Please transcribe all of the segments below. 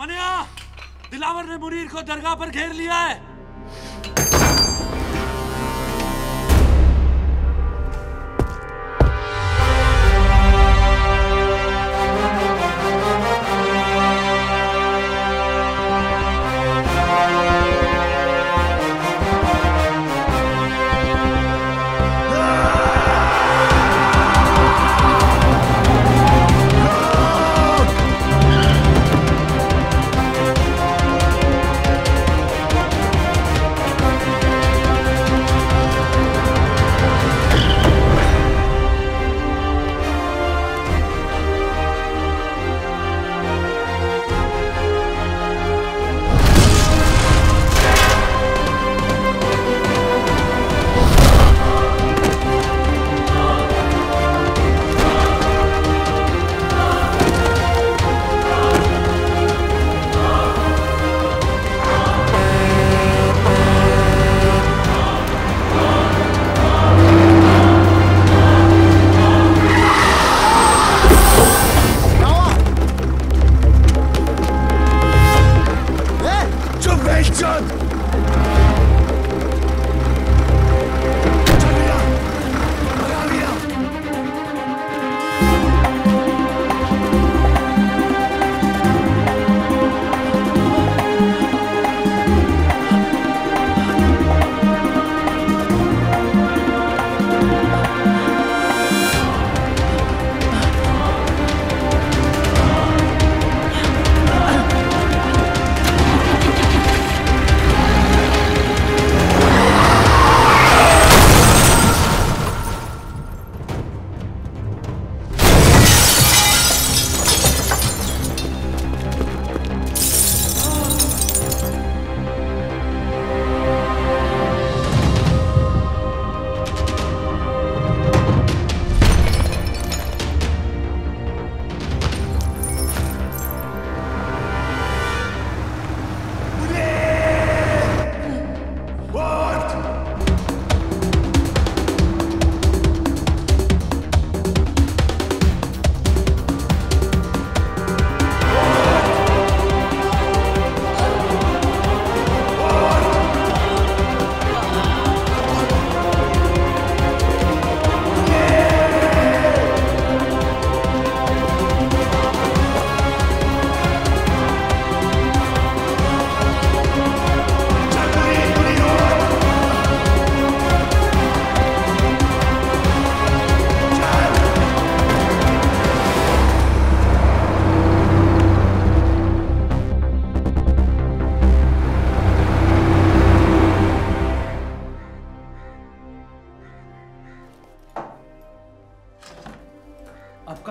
मानिया, दिलावर ने मुनीर को दरगाह पर घेर लिया है।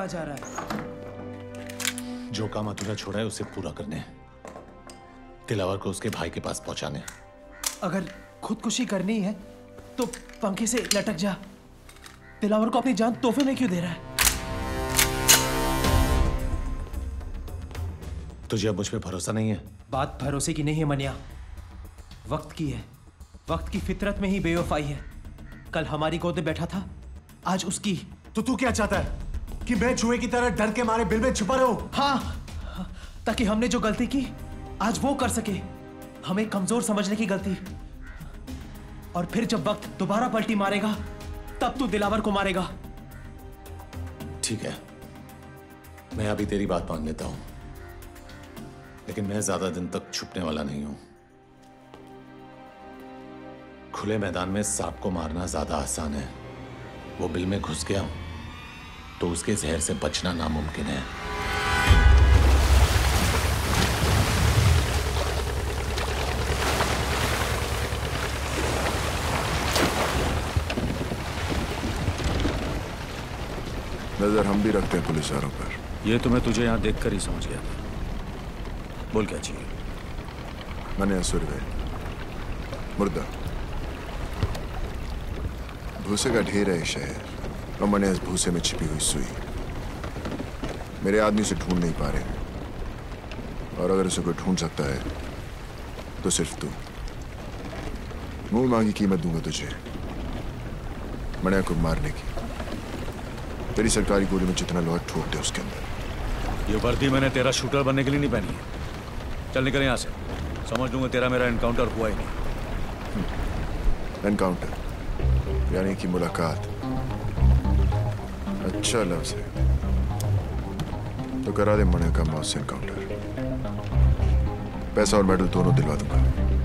जा रहा है? जो काम अधूरा छोड़ा है उसे पूरा करने, दिलावर को उसके भाई के पास पहुंचाने। अगर खुदकुशी करनी है तो पंखे से लटक जा। दिलावर को अपनी जान तोहफे में क्यों दे रहा है? तुझे अब मुझ पे भरोसा नहीं है? बात भरोसे की नहीं है मनिया, वक्त की है। वक्त की फितरत में ही बेवफाई है। कल हमारी गोद में बैठा था, आज उसकी। तो तू क्या चाहता है कि मैं चूहे की तरह डर के मारे बिल में छुपा रहूं? हाँ, ताकि हमने जो गलती की आज वो कर सके। हमें कमजोर समझने की गलती। और फिर जब वक्त दोबारा पलटी मारेगा तब तू दिलावर को मारेगा। ठीक है, मैं अभी तेरी बात मान लेता हूं, लेकिन मैं ज्यादा दिन तक छुपने वाला नहीं हूं। खुले मैदान में सांप को मारना ज्यादा आसान है। वो बिल में घुस गया तो उसके जहर से बचना नामुमकिन है। नजर हम भी रखते हैं पुलिस वालों पर। ये तो मैं तुझे यहां देखकर ही समझ गया था। बोल क्या चाहिए? मैंने सुरवे मुर्दा भूसे का ढेर है शहर, और मैंने इस भूसे में छिपी हुई सुई। मेरे आदमी से ढूंढ नहीं पा रहे, और अगर उसे कोई ढूंढ सकता है तो सिर्फ तू। मुंह मांगी कीमत दूंगा तुझे मनिया को मारने की। तेरी सरकारी गोली में जितना लोहा ठोक दे उसके अंदर। ये वर्दी मैंने तेरा शूटर बनने के लिए नहीं पहनी है, चल निकल यहाँ से, समझ लूंगा तेरा मेरा एनकाउंटर हुआ ही नहीं। एनकाउंटर यानी कि मुलाकात। अच्छा लफ्ज है, तो करा दे मने का मौत से एनकाउंटर। पैसा और मेडल दोनों दिलवा दूंगा।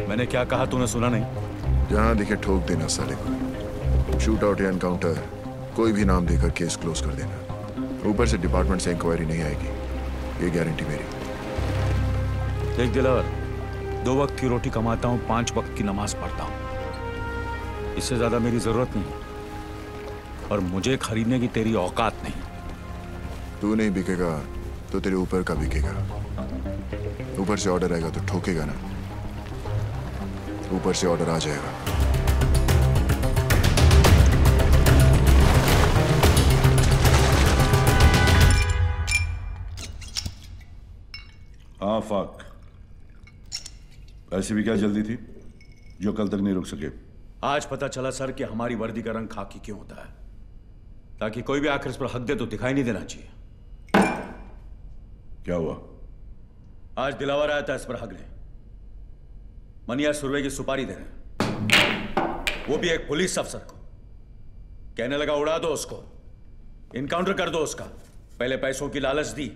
मैंने क्या कहा तूने सुना नहीं? जहां दिखे ठोक देना साले को। शूट आउट या एनकाउंटर कोई भी नाम देकर केस क्लोज कर देना। ऊपर से डिपार्टमेंट से इंक्वायरी नहीं आएगी, ये गारंटी मेरी। देख दिलावर, 2 वक्त की रोटी कमाता हूँ, 5 वक्त की नमाज पढ़ता हूँ। इससे ज्यादा मेरी जरूरत नहीं, और मुझे खरीदने की तेरी औकात नहीं। तू नहीं बिकेगा तो तेरे ऊपर का बिकेगा। ऊपर से ऑर्डर आएगा तो ठोकेगा ना, ऊपर से ऑर्डर आ जाएगा। हाँ फाक, ऐसी भी क्या जल्दी थी जो कल तक नहीं रुक सके? आज पता चला सर कि हमारी वर्दी का रंग खाकी क्यों होता है, ताकि कोई भी आखिर इस पर हक दे तो दिखाई नहीं देना चाहिए। क्या हुआ? आज दिलावर आया था इस पर हकने। मनिया सुरवे की सुपारी दे रहे, वो भी एक पुलिस अफसर को। कहने लगा उड़ा दो उसको, इनकाउंटर कर दो उसका। पहले पैसों की लालच दी,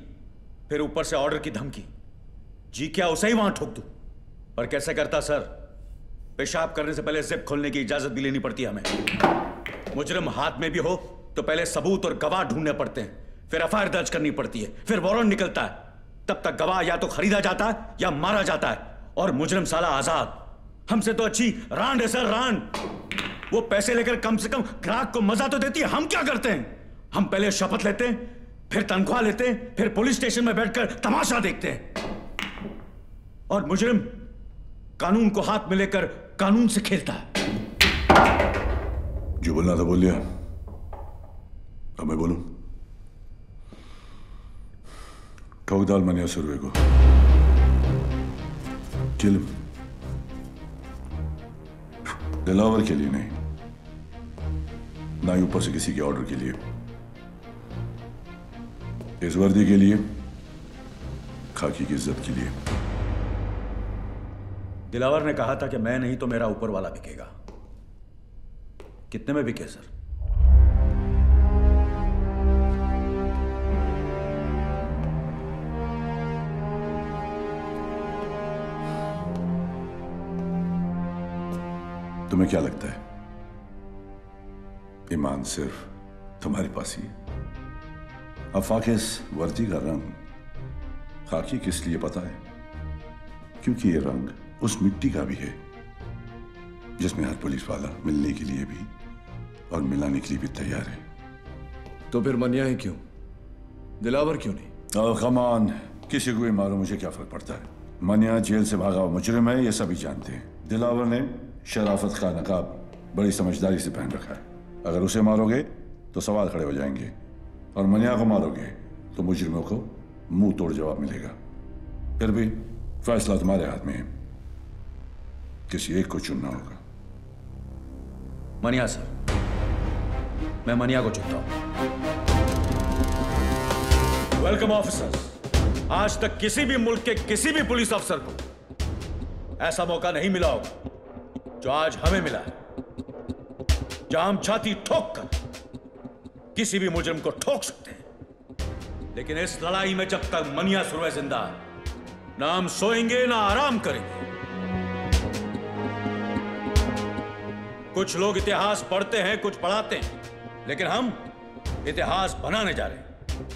फिर ऊपर से ऑर्डर की धमकी। जी क्या उसे ही वहां ठोक दूं? पर कैसे करता सर? पेशाब करने से पहले जिप खोलने की इजाजत भी लेनी पड़ती है हमें। मुजरिम हाथ में भी हो तो पहले सबूत और गवाह ढूंढने पड़ते हैं, फिर एफआईआर दर्ज करनी पड़ती है, फिर वारंट निकलता है। तब तक गवाह या तो खरीदा जाता है या मारा जाता है, और मुजरिम साला आजाद। हमसे तो अच्छी रांड है सर, रांड। वो पैसे लेकर कम से कम ग्राहक को मजा तो देती है। हम क्या करते हैं? हम पहले शपथ लेते हैं, फिर तनख्वाह लेते हैं, फिर पुलिस स्टेशन में बैठकर तमाशा देखते हैं। और मुजरिम कानून को हाथ में लेकर कानून से खेलता है। जो बोलना था बोल लिया, अब मैं बोलूं? ठोक डाल मनिया सुरवे को, किल। दिलावर के लिए नहीं, ना ही ऊपर से किसी के ऑर्डर के लिए, इस वर्दी के लिए, खाकी की इज्जत के लिए। दिलावर ने कहा था कि मैं नहीं तो मेरा ऊपर वाला बिकेगा। कितने में बिके सर? तुम्हें क्या लगता है ईमान सिर्फ तुम्हारे पास ही है? आफाक, इस वर्दी का रंग खाकी किस लिए पता है? क्योंकि ये रंग उस मिट्टी का भी है जिसमें हर पुलिस वाला मिलने के लिए भी और मिलाने के लिए भी तैयार है। तो फिर मनिया ही क्यों, दिलावर क्यों नहीं? कमान, किसी को भी मारो, मुझे क्या फर्क पड़ता है? मनिया जेल से भागा हुआ मुजरिम है, ये सभी जानते हैं। दिलावर ने शराफत का नकाब बड़ी समझदारी से पहन रखा है। अगर उसे मारोगे तो सवाल खड़े हो जाएंगे, और मनिया को मारोगे तो मुजरिमों को मुंह तोड़ जवाब मिलेगा। फिर भी फैसला तुम्हारे हाथ में है, किसी एक को चुनना होगा। मनिया सर, मैं मनिया को चुनता हूं। Welcome officers. आज तक किसी भी मुल्क के किसी भी पुलिस अफसर को ऐसा मौका नहीं मिला होगा जो आज हमें मिला है, जहां हम छाती ठोक कर किसी भी मुजरिम को ठोक सकते हैं। लेकिन इस लड़ाई में जब तक मनिया सुरवे जिंदा है, ना हम सोएंगे ना आराम करेंगे। कुछ लोग इतिहास पढ़ते हैं, कुछ पढ़ाते हैं, लेकिन हम इतिहास बनाने जा रहे हैं।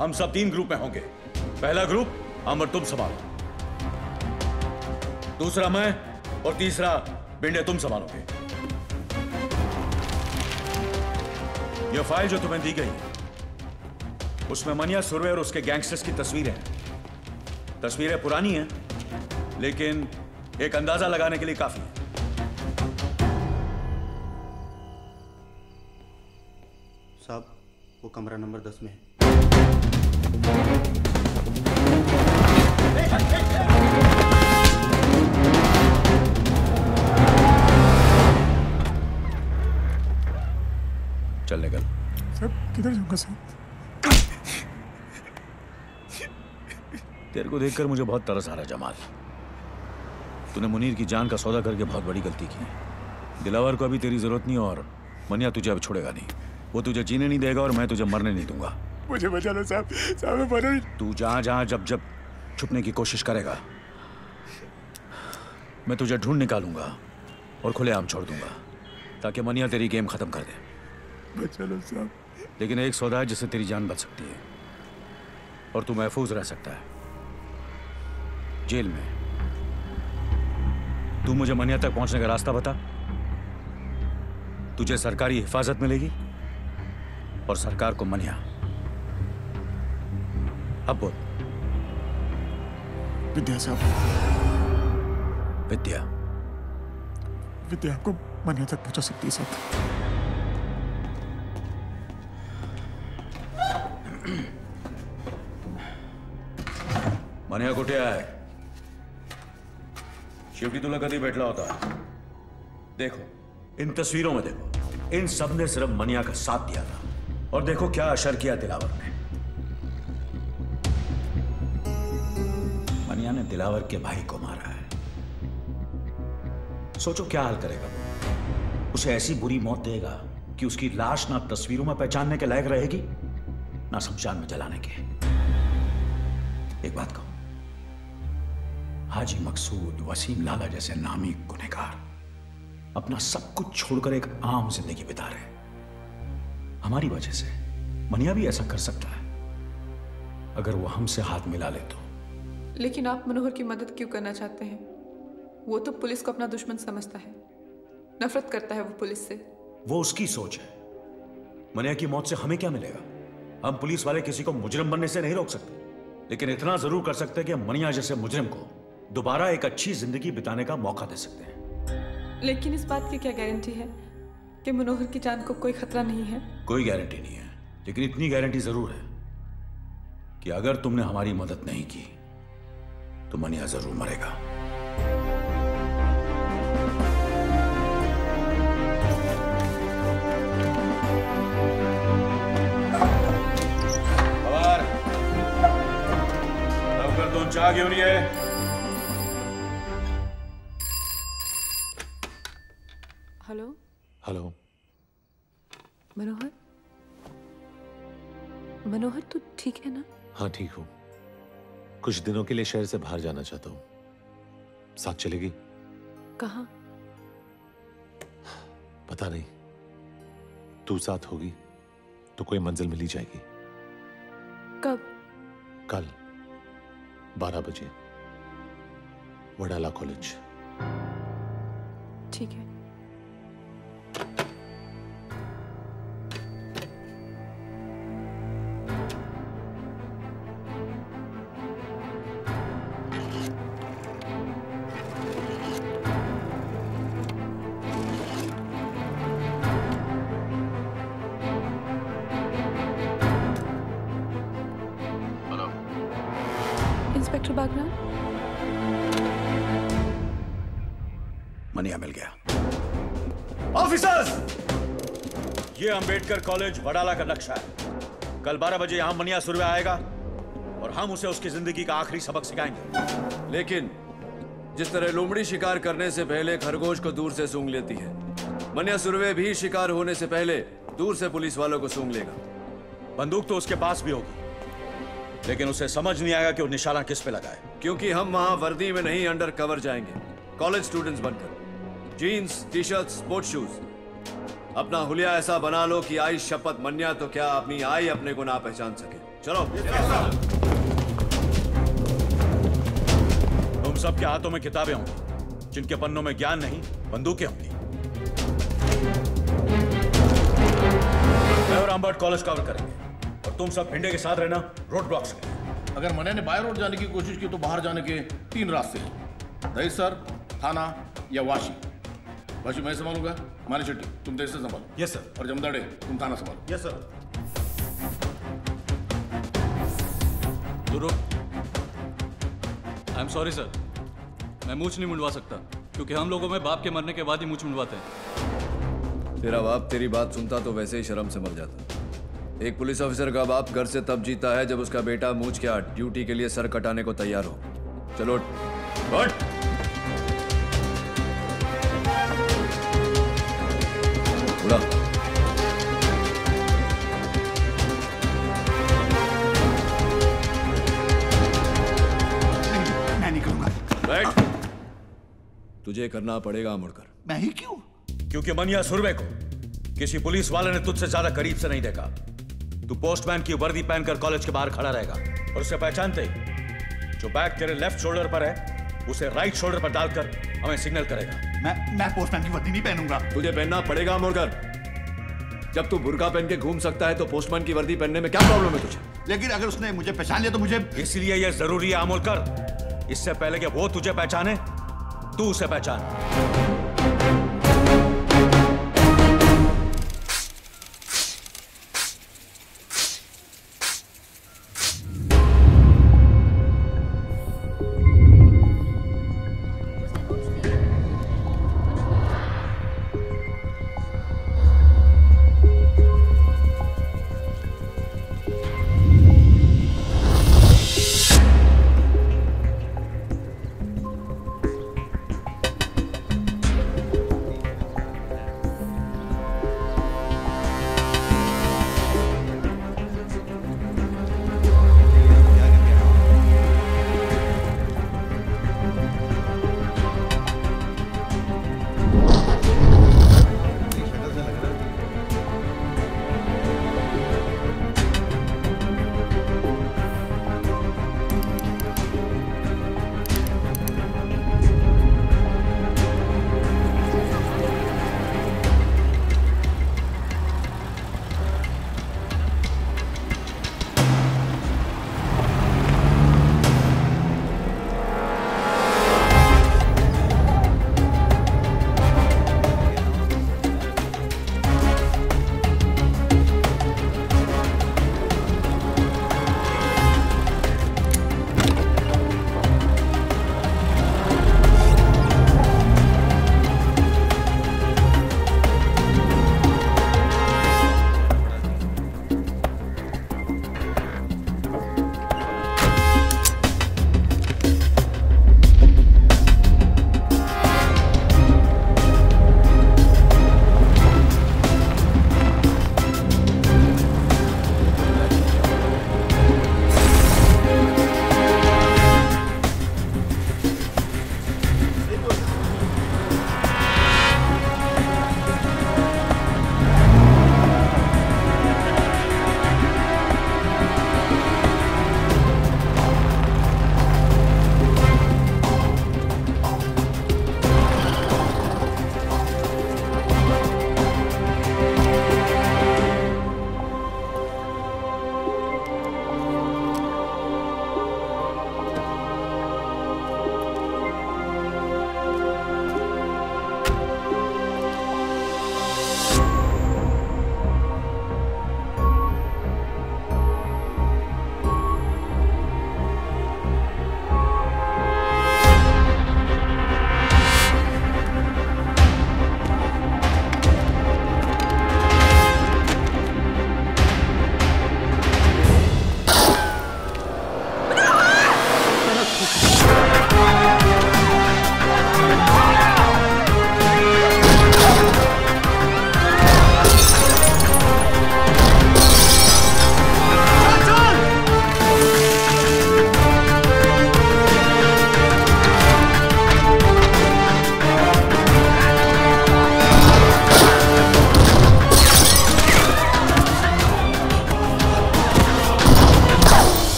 हम सब 3 ग्रुप में होंगे। पहला ग्रुप अमर तुम संभालो, दूसरा मैं, और तीसरा बिंडे तुम संभालोगे। यह फाइल जो तुम्हें दी गई है, उसमें मनिया सुरवे और उसके गैंगस्टर्स की तस्वीरें हैं। तस्वीरें पुरानी हैं, लेकिन एक अंदाजा लगाने के लिए काफी है। साहब, वो कमरा नंबर 10 में है। चल निकल। सर किधर जाऊंगा सर? तेरे को देखकर मुझे बहुत तरस आ रहा है जमाल। तूने मुनीर की जान का सौदा करके बहुत बड़ी गलती की। दिलावर को अभी तेरी जरूरत नहीं और मनिया तुझे अब छोड़ेगा नहीं। वो तुझे जीने नहीं देगा और मैं तुझे मरने नहीं दूंगा। मुझे बचा लो साहब, साहब मैं मरा नहीं। तू जहां जहां जब जब छुपने की कोशिश करेगा मैं तुझे ढूंढ निकालूंगा और खुलेआम छोड़ दूंगा ताकि मनिया तेरी गेम खत्म कर दे। बचा लो साहब। लेकिन एक सौदा है जिससे तेरी जान बच सकती है और तू महफूज रह सकता है जेल में। तू मुझे मनिया तक पहुंचने का रास्ता बता। तुझे सरकारी हिफाजत मिलेगी और सरकार को मनिया। अब बोल। विद्या साहब। विद्या? विद्या आपको मनिया तक पहुंचा सकती है साहब। मनिया कुठे आहे? शेवटी तुला कधी भेटला होता? देखो इन तस्वीरों में देखो, इन सब ने सिर्फ मनिया का साथ दिया था और देखो क्या असर किया दिलावर ने। मनिया ने दिलावर के भाई को मारा है। सोचो क्या हाल करेगा वो। उसे ऐसी बुरी मौत देगा कि उसकी लाश ना तस्वीरों में पहचानने के लायक रहेगी ना शमशान में जलाने के। एक बात कहूं, हाजी मकसूद, वसीम लाला जैसे नामी गुनहगार अपना सब कुछ छोड़कर एक आम जिंदगी बिता रहे हैं हमारी वजह से। मनिया भी ऐसा कर सकता है अगर वो हमसे हाथ मिला ले तो। लेकिन आप मनोहर की मदद क्यों करना चाहते हैं? वो तो पुलिस को अपना दुश्मन समझता है, नफरत करता है वो पुलिस से। वो उसकी सोच है। मनिया की मौत से हमें क्या मिलेगा? हम पुलिस वाले किसी को मुजरिम बनने से नहीं रोक सकते, लेकिन इतना जरूर कर सकते हैं कि मनिया जैसे मुजरिम को दोबारा एक अच्छी जिंदगी बिताने का मौका दे सकते हैं। लेकिन इस बात की क्या गारंटी है कि मनोहर की जान को कोई खतरा नहीं है? कोई गारंटी नहीं है, लेकिन इतनी गारंटी जरूर है कि अगर तुमने हमारी मदद नहीं की तो मनिया जरूर मरेगा। नौकर दोन चाह घेऊन ये। हेलो। हेलो। मनोहर? मनोहर तू ठीक है ना? हाँ ठीक हूँ। कुछ दिनों के लिए शहर से बाहर जाना चाहता हूँ। साथ चलेगी? कहाँ? पता नहीं। तू साथ होगी तो कोई मंजिल मिल ही जाएगी। कब? कल 12 बजे वडाला कॉलेज। ठीक है। इंस्पेक्टर बागनान? मनिया मिल गया। ऑफिसर्स, ये अंबेडकर कॉलेज वडाला का नक्शा है। कल 12 बजे यहां मनिया सुरवे आएगा और हम उसे उसकी जिंदगी का आखिरी सबक सिखाएंगे। लेकिन जिस तरह लोमड़ी शिकार करने से पहले खरगोश को दूर से सूंघ लेती है, मनिया सुरवे भी शिकार होने से पहले दूर से पुलिस वालों को सूंघ लेगा। बंदूक तो उसके पास भी होगी, लेकिन उसे समझ नहीं आएगा कि वो निशाना किस पे लगाए। क्योंकि हम वहां वर्दी में नहीं, अंडर कवर जाएंगे, कॉलेज स्टूडेंट्स बनकर। Jeans, T shirt, sport shoes. अपना हुलिया ऐसा बना लो कि आई शपथ मनिया तो क्या अपनी आई अपने को ना पहचान सके। चलो। तुम सबके हाथों में किताबें होंगी, जिनके पन्नों में ज्ञान नहीं बंदूकें होंगी। मैं और अम्बर्ट कॉलेज कवर करेंगे और तुम सब भिंडे के साथ रहना रोड ब्लॉक्स में। अगर मनिया ने बाय रोड जाने की कोशिश की तो बाहर जाने के 3 रास्ते हैं, दहीसर, थाना या वाशी। वाशी मैं संभालूंगा, मानी शेट्टी तुम देश से संभालो। Yes sir. और जमदाड़े तुम थाना संभालो। Yes sir. I am sorry sir, मैं मूछ नहीं मुंडवा सकता क्योंकि हम लोगों में बाप के मरने के बाद ही मूछ मुंडवाते हैं। तेरा बाप तेरी बात सुनता तो वैसे ही शर्म से मर जाता। एक पुलिस ऑफिसर का बाप घर से तब जीता है जब उसका बेटा मूछ क्या ड्यूटी के लिए सर कटाने को तैयार हो। चलो उठ। उड़ा। मैं नहीं करूंगा। बैठ। तुझे करना पड़ेगा मुड़कर। मैं ही क्यों? क्योंकि मनिया सुरवे को किसी पुलिस वाले ने तुझसे ज्यादा करीब से नहीं देखा। तू पोस्टमैन की वर्दी पहनकर कॉलेज के बाहर खड़ा रहेगा और उसे पहचानते ही जो बैग तेरे लेफ्ट शोल्डर पर है उसे राइट शोल्डर पर डालकर हमें सिग्नल करेगा। मैं पोस्टमैन की वर्दी नहीं पहनूंगा। तुझे पहनना पड़ेगा मुड़कर। जब तू बुर्का पहन के घूम सकता है तो पोस्टमैन की वर्दी पहनने में क्या प्रॉब्लम है तुझे? लेकिन अगर उसने मुझे पहचान लिया तो मुझे। इसलिए यह जरूरी है अमोलकर, इससे पहले कि वो तुझे पहचाने तू उसे पहचान।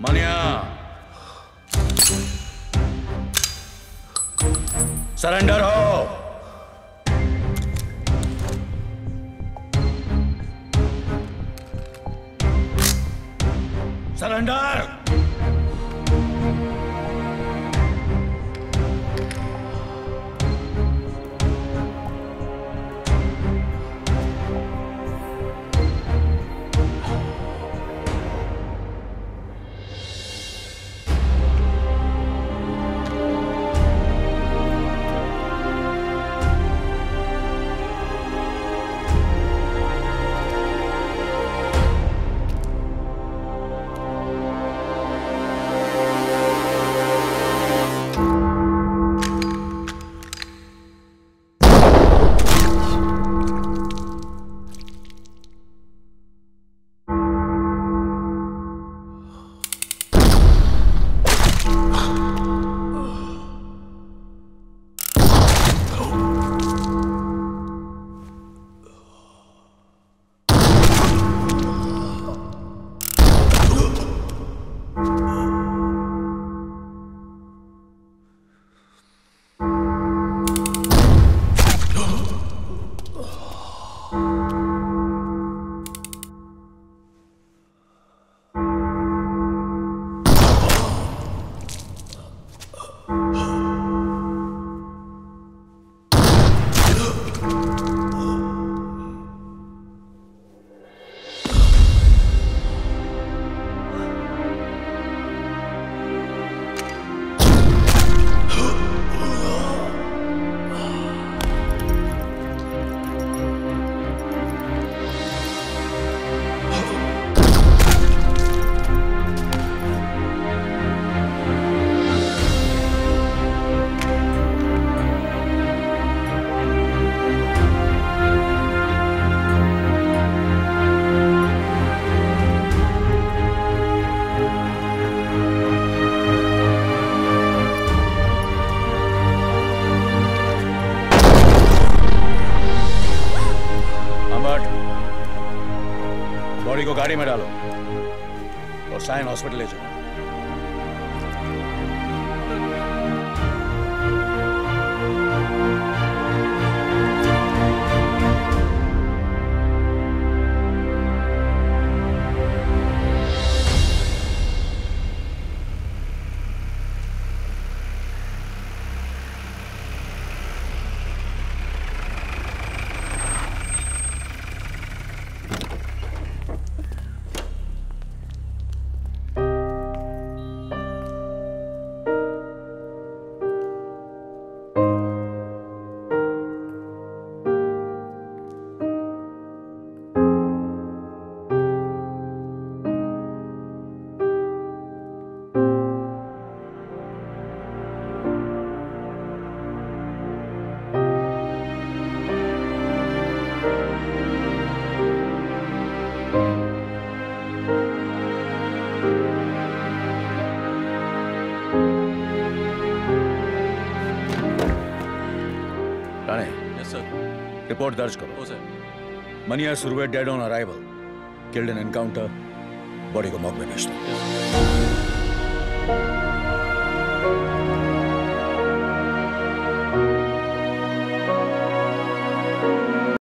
मनिया, सरेंडर हो। सरेंडर। बॉडी को गाड़ी में डालो और साइन हॉस्पिटल ले जाओ। रिपोर्ट दर्ज करो। Sir. Maniya Surve dead on arrival, killed in encounter, body को मॉर्ग में भेज दो।